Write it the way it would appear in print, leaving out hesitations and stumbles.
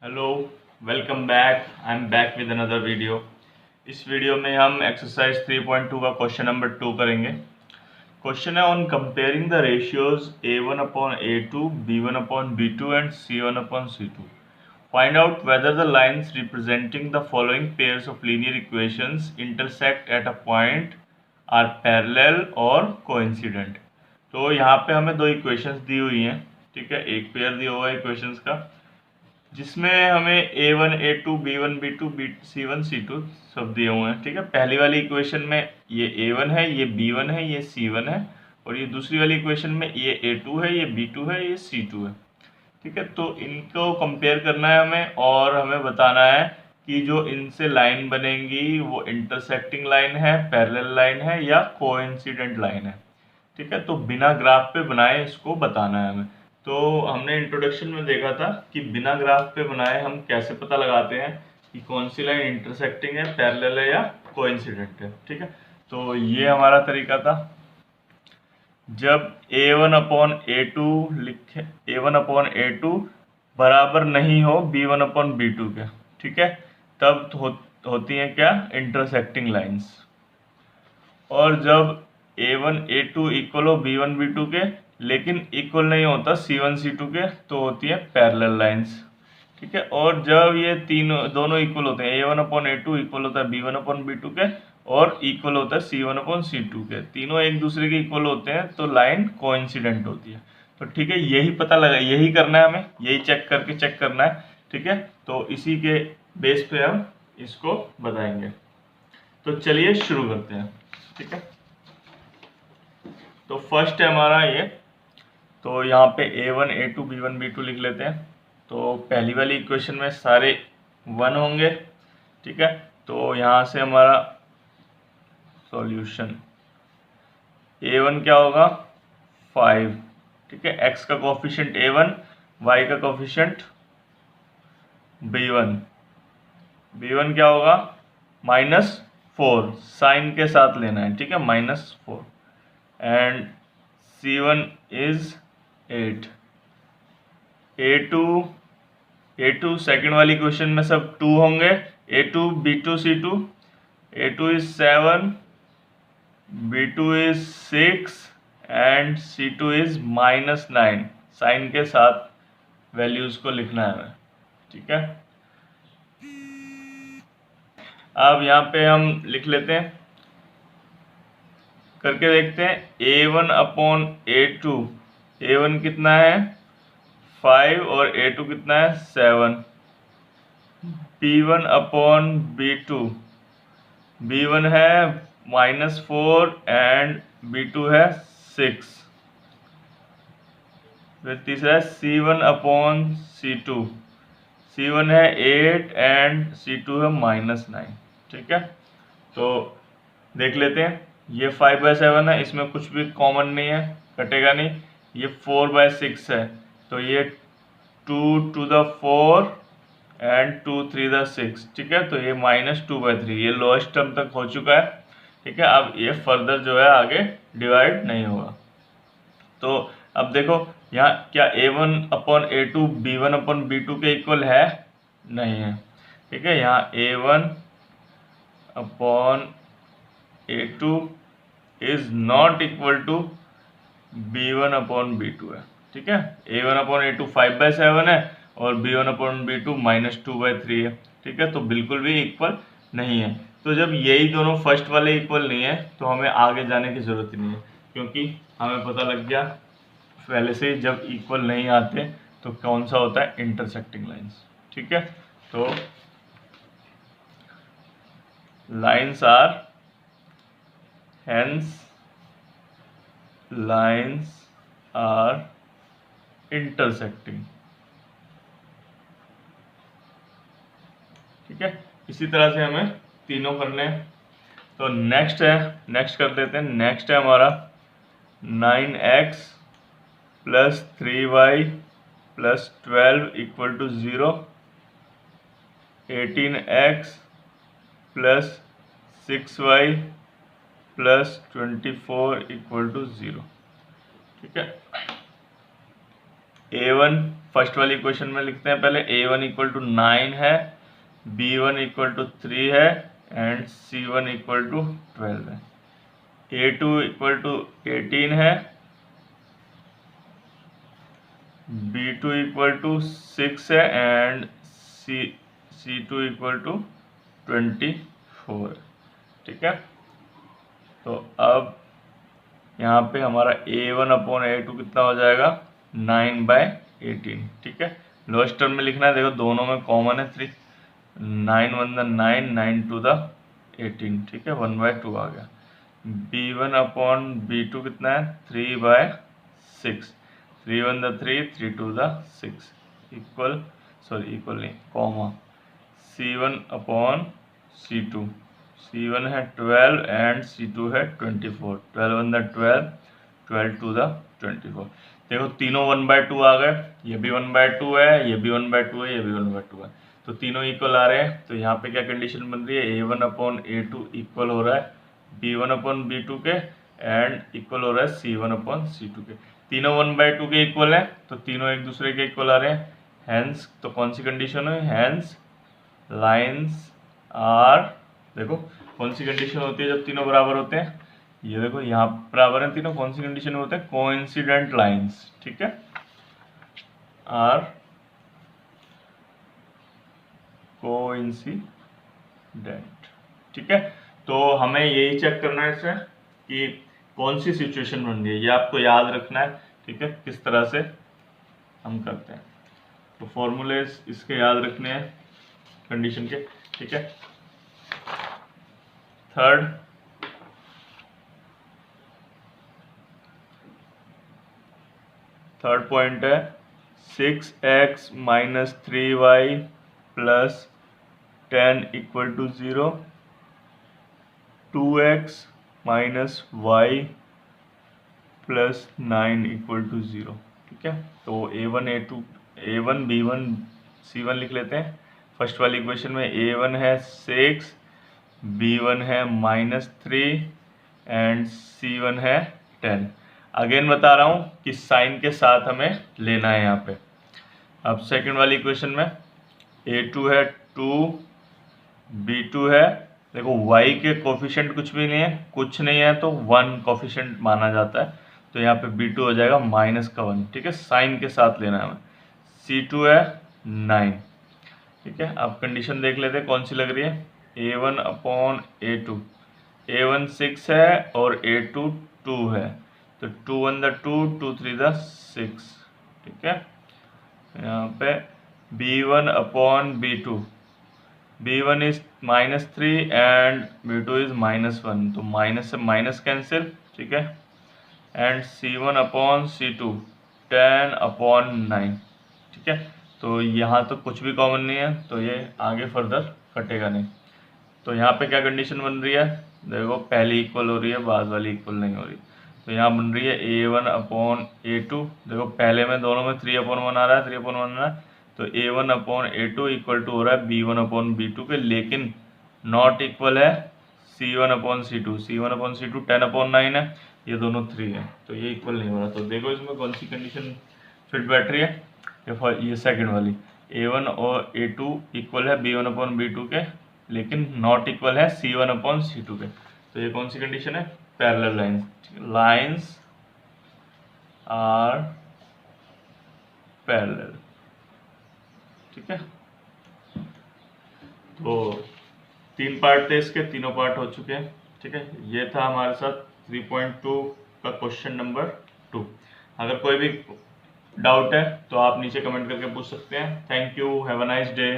Hello, welcome back. I am back with another video. इस video में हम exercise 3.2 का क्वेश्चन नंबर 2 करेंगे। क्वेश्चन है on comparing the ratios A1/A2, B1/B2 and C1/C2। Find out whether the lines representing the following pairs of linear equations intersect at a point are parallel और coincident. तो यहाँ पे हमें दो equations दी हुई हैं, ठीक है। एक पेयर दिया हुआ है इक्वेशंस का, जिसमें हमें A1 A2 B1 B2 C1 C2 सब दिए हुए हैं, ठीक है। पहली वाली इक्वेशन में ये A1 है, ये B1 है, ये C1 है, और ये दूसरी वाली इक्वेशन में ये A2 है, ये B2 है, ये C2 है, ठीक है। तो इनको कंपेयर करना है हमें, और हमें बताना है कि जो इनसे लाइन बनेंगी वो इंटरसेक्टिंग लाइन है, पैरेलल लाइन है, या कोइंसिडेंट लाइन है, ठीक है। तो बिना ग्राफ पे बनाए इसको बताना है हमें। तो हमने इंट्रोडक्शन में देखा था कि बिना ग्राफ पे बनाए हम कैसे पता लगाते हैं कि कौन सी लाइन इंटरसेक्टिंग है, पैरेलल है, या कोइंसिडेंट है, ठीक है। तो ये हमारा तरीका था। जब A1/A2 लिखे, A1/A2 बराबर नहीं हो B1/B2 के, ठीक है, तब होती हैं क्या, इंटरसेक्टिंग लाइंस। और जब A1 A2 इक्वल हो B1 B2 के, लेकिन इक्वल नहीं होता C1 C2 के, तो होती है पैरेलल लाइंस, ठीक है। और जब ये तीनों दोनों इक्वल होते हैं, A1/A2 इक्वल होता है B1/B2 के, और इक्वल होता है C1/C2 के, तीनों एक दूसरे के इक्वल होते हैं, तो लाइन कोइंसिडेंट होती है। तो ठीक है, यही पता लगा, यही करना है हमें, यही चेक करना है, ठीक है। तो इसी के बेस पे हम इसको बताएंगे। तो चलिए शुरू करते हैं, ठीक है। तो फर्स्ट है हमारा ये, तो यहाँ पे A1 A2 B1 B2 लिख लेते हैं। तो पहली वाली इक्वेशन में सारे 1 होंगे, ठीक है। तो यहाँ से हमारा सॉल्यूशन A1 क्या होगा, 5, ठीक है। x का कोफिशिएंट A1, y का कोफिशिएंट B1। B1 क्या होगा, -4, साइन के साथ लेना है, ठीक है, -4। And C1 is 8। A2 second वाली क्वेश्चन में सब 2 होंगे, A2 B2 C2। A2 is 7, B2 is 6 and C2 is -9। Sign के साथ वैल्यूज को लिखना है हमें, ठीक है। अब यहाँ पे हम लिख लेते हैं, करके देखते हैं। A1/A2, A1 कितना है 5, और A2 कितना है 7। B1/B2, B1 है -4 एंड B2 है 6। फिर तीसरा है C1/C2, C1 है 8 एंड C2 है -9, ठीक है। तो देख लेते हैं, ये 5/7 है, इसमें कुछ भी कॉमन नहीं है, कटेगा नहीं। ये 4/6 है, तो ये 2 to the 4 एंड 2 3 the 6, ठीक है। तो ये -2/3, ये लोएस्ट टर्म तक हो चुका है, ठीक है। अब ये फर्दर जो है आगे डिवाइड नहीं होगा। तो अब देखो यहाँ क्या A1/A2 B1/B2 के इक्वल है, नहीं है, ठीक है। यहाँ A1/A2 is not equal to B1/B2 है, ठीक है। A1/A2 5/7 है, और B1/B2 -2/3 है, ठीक है। तो बिल्कुल भी इक्वल नहीं है। तो जब यही दोनों फर्स्ट वाले इक्वल नहीं है, तो हमें आगे जाने की ज़रूरत ही नहीं है, क्योंकि हमें पता लग गया पहले से जब इक्वल नहीं आते तो कौन सा होता है, इंटरसेक्टिंग लाइंस, ठीक है। तो lines are hence lines are intersecting, ठीक है। इसी तरह से हमें तीनों करने हैं। तो नेक्स्ट कर लेते हैं। नेक्स्ट है हमारा 9x + 3y + 12 = 0, 18x + 6y + 24 = 0, ठीक है। A1 फर्स्ट वाली इक्वेशन में लिखते हैं पहले, A1 इक्वल टू 9 है, B1 इक्वल टू 3 है एंड C1 इक्वल टू 12 है। A2 इक्वल टू 18 है, B2 इक्वल टू 6 है एंड C2 इक्वल टू 24। ठीक है, तो अब यहाँ पे हमारा A1 अपॉन A2 कितना हो जाएगा 9/18। ठीक है, लोएस्ट टर्म में लिखना है, देखो दोनों में कॉमन है 3, 9 1 द 9, 9 2 द 18। ठीक है, 1/2 आ गया। B1 अपॉन B2 कितना है 3/6, 3 1 द 3, 3 2 द 6 इक्वल नहीं comma C1 upon C2, C1 है 12 एंड C2 है 24, 12 1 द 12, 12 2 द 24। देखो तीनों 1/2 आ गए, ये भी 1/2 है, ये भी 1/2 है, ये भी 1/2 है, तो तीनों इक्वल आ रहे हैं। तो यहाँ पे क्या कंडीशन बन रही है, A1 अपॉन A2 इक्वल हो रहा है B1 अपॉन B2 के एंड इक्वल हो रहा है C1 अपॉन C2 के। तीनों 1/2 के इक्वल है, तो तीनों एक दूसरे के इक्वल आ रहे हैं, हैंस तो कौन सी कंडीशन है, हैंस लाइन्स आर, देखो कौन सी कंडीशन होती है जब तीनों बराबर होते हैं, ये देखो यहाँ बराबर है तीनों, कौन सी कंडीशन में होते हैं, कोइंसिडेंट लाइंस। ठीक है, आर कोइंसिडेंट। ठीक है, तो हमें यही चेक करना है इससे कि कौन सी सिचुएशन बन रही है, ये आपको याद रखना है। ठीक है, किस तरह से हम करते हैं, तो फॉर्मूले इसके याद रखने हैं कंडीशन के। ठीक है, थर्ड पॉइंट है 6x minus 3y plus 10 equal to 0, 2x minus y plus 9 equal to 0। ठीक है, तो A1 B1 C1 लिख लेते हैं। फर्स्ट वाली इक्वेशन में A1 है 6, B1 है -3 एंड C1 है 10। अगेन बता रहा हूँ कि साइन के साथ हमें लेना है यहाँ पे। अब सेकंड वाली इक्वेशन में A2 है 2, B2 है, देखो y के कोफिशिएंट कुछ भी नहीं है, कुछ नहीं है तो 1 कोफिशिएंट माना जाता है, तो यहाँ पे B2 हो जाएगा -1। ठीक है, साइन के साथ लेना है हमें। C2 है 9। ठीक है, अब कंडीशन देख लेते हैं कौन सी लग रही है, A1 अपॉन A2, A1 6 है और A2 2 है, तो 2 1 द 2, 2 3 द 6। ठीक है, यहाँ पे B1 upon B2, B1 is -3 and B2 is -1, तो माइनस से माइनस कैंसिल। ठीक है, and C1 upon C2 10 upon 9। ठीक है, तो यहाँ तो कुछ भी कॉमन नहीं है, तो ये आगे फर्दर कटेगा नहीं। तो यहाँ पे क्या कंडीशन बन रही है, देखो पहली इक्वल हो रही है, बाद वाली इक्वल नहीं हो रही, तो यहाँ बन रही है A1 अपॉन A2, देखो पहले में दोनों में 3/1 आ रहा है, 3/1 आ रहा है, तो A1 upon A2 equal to हो रहा है B1 अपॉन B2 के, लेकिन नॉट इक्वल है C1 upon C2, C1 upon C2 10/9 है, ये दोनों 3 है, तो ये इक्वल नहीं हो रहा। तो देखो इसमें कौन सी कंडीशन फिट बैठ रही है, ये सेकंड वाली, A1 और A2 इक्वल है B1 अपॉन B2 के, लेकिन नॉट इक्वल है C1 अपॉन C2 के, तो ये कौन सी कंडीशन है, पैरेलल लाइंस आर पैरेलल। ठीक है, तो 3 पार्ट थे इसके, तीनों पार्ट हो चुके हैं। ठीक है, ये था हमारे साथ 3.2 का क्वेश्चन नंबर 2। अगर कोई भी डाउट है तो आप नीचे कमेंट करके पूछ सकते हैं। Thank you, have a nice day.